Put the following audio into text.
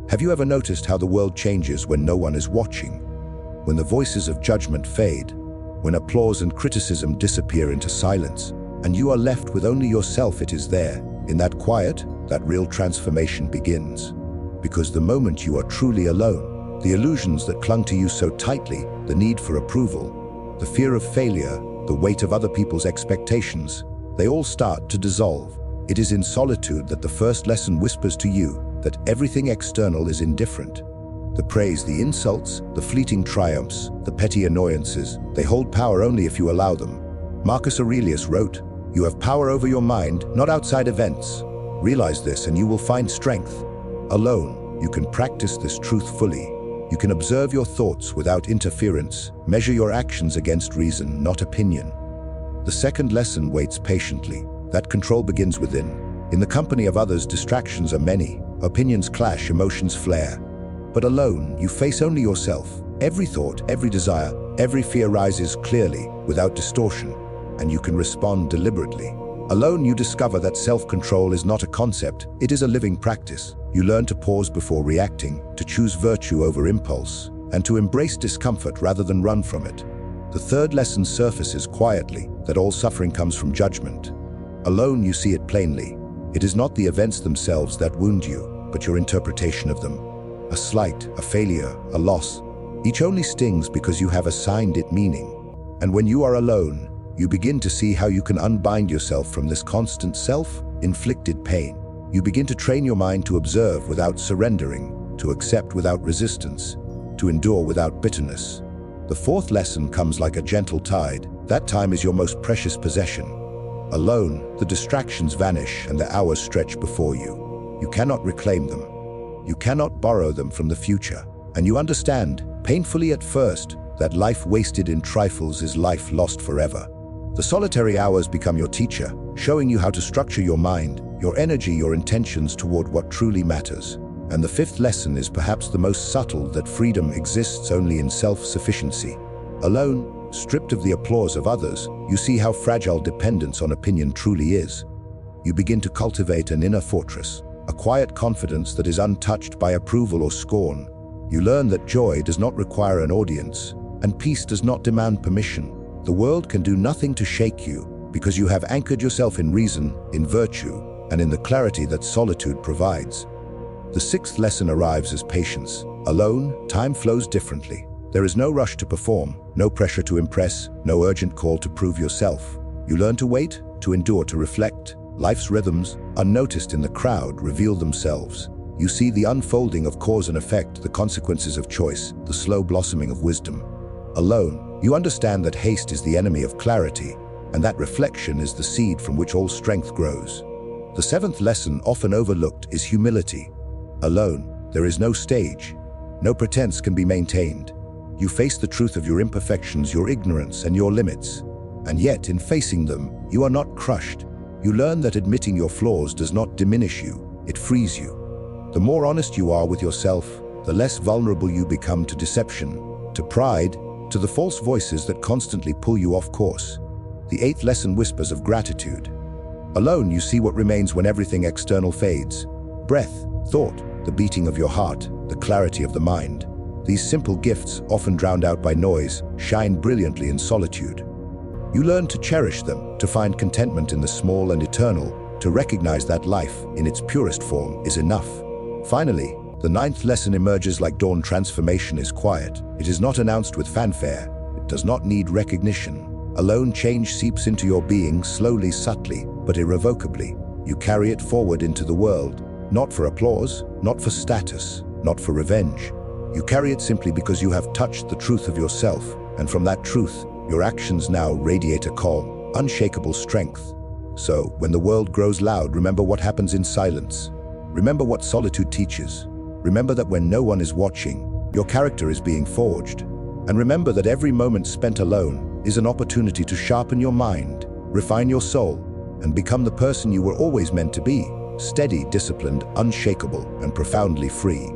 Have you ever noticed how the world changes when no one is watching? When the voices of judgment fade, when applause and criticism disappear into silence, and you are left with only yourself, it is there, in that quiet, that real transformation begins. Because the moment you are truly alone, the illusions that clung to you so tightly, the need for approval, the fear of failure, the weight of other people's expectations, they all start to dissolve. It is in solitude that the first lesson whispers to you that everything external is indifferent. The praise, the insults, the fleeting triumphs, the petty annoyances, they hold power only if you allow them. Marcus Aurelius wrote, "You have power over your mind, not outside events. Realize this and you will find strength. Alone, you can practice this truth fully. You can observe your thoughts without interference, measure your actions against reason, not opinion." The second lesson waits patiently. That control begins within. In the company of others, distractions are many, opinions clash, emotions flare. But alone, you face only yourself. Every thought, every desire, every fear rises clearly, without distortion, and you can respond deliberately. Alone, you discover that self-control is not a concept, it is a living practice. You learn to pause before reacting, to choose virtue over impulse, and to embrace discomfort rather than run from it. The third lesson surfaces quietly, that all suffering comes from judgment. Alone, you see it plainly. It is not the events themselves that wound you, but your interpretation of them. A slight, a failure, a loss, each only stings because you have assigned it meaning. And when you are alone, you begin to see how you can unbind yourself from this constant self-inflicted pain. You begin to train your mind to observe without surrendering, to accept without resistance, to endure without bitterness. The fourth lesson comes like a gentle tide. That time is your most precious possession. Alone, the distractions vanish and the hours stretch before you. You cannot reclaim them. You cannot borrow them from the future. And you understand, painfully at first, that life wasted in trifles is life lost forever. The solitary hours become your teacher, showing you how to structure your mind, your energy, your intentions toward what truly matters. And the fifth lesson is perhaps the most subtle, that freedom exists only in self-sufficiency. Alone, stripped of the applause of others, you see how fragile dependence on opinion truly is. You begin to cultivate an inner fortress, a quiet confidence that is untouched by approval or scorn. You learn that joy does not require an audience, and peace does not demand permission. The world can do nothing to shake you, because you have anchored yourself in reason, in virtue, and in the clarity that solitude provides. The sixth lesson arrives as patience. Alone, time flows differently. There is no rush to perform, no pressure to impress, no urgent call to prove yourself. You learn to wait, to endure, to reflect. Life's rhythms, unnoticed in the crowd, reveal themselves. You see the unfolding of cause and effect, the consequences of choice, the slow blossoming of wisdom. Alone, you understand that haste is the enemy of clarity, and that reflection is the seed from which all strength grows. The seventh lesson, often overlooked, is humility. Alone, there is no stage. No pretense can be maintained. You face the truth of your imperfections, your ignorance, and your limits. And yet, in facing them, you are not crushed. You learn that admitting your flaws does not diminish you, it frees you. The more honest you are with yourself, the less vulnerable you become to deception, to pride, to the false voices that constantly pull you off course. The eighth lesson whispers of gratitude. Alone, you see what remains when everything external fades. Breath, thought, the beating of your heart, the clarity of the mind. These simple gifts, often drowned out by noise, shine brilliantly in solitude. You learn to cherish them, to find contentment in the small and eternal, to recognize that life, in its purest form, is enough. Finally, the ninth lesson emerges like dawn. Transformation is quiet. It is not announced with fanfare. It does not need recognition. Alone, change seeps into your being, slowly, subtly, but irrevocably. You carry it forward into the world, not for applause, not for status, not for revenge. You carry it simply because you have touched the truth of yourself, and from that truth, your actions now radiate a calm, unshakable strength. So, when the world grows loud, remember what happens in silence. Remember what solitude teaches. Remember that when no one is watching, your character is being forged. And remember that every moment spent alone is an opportunity to sharpen your mind, refine your soul, and become the person you were always meant to be, steady, disciplined, unshakable, and profoundly free.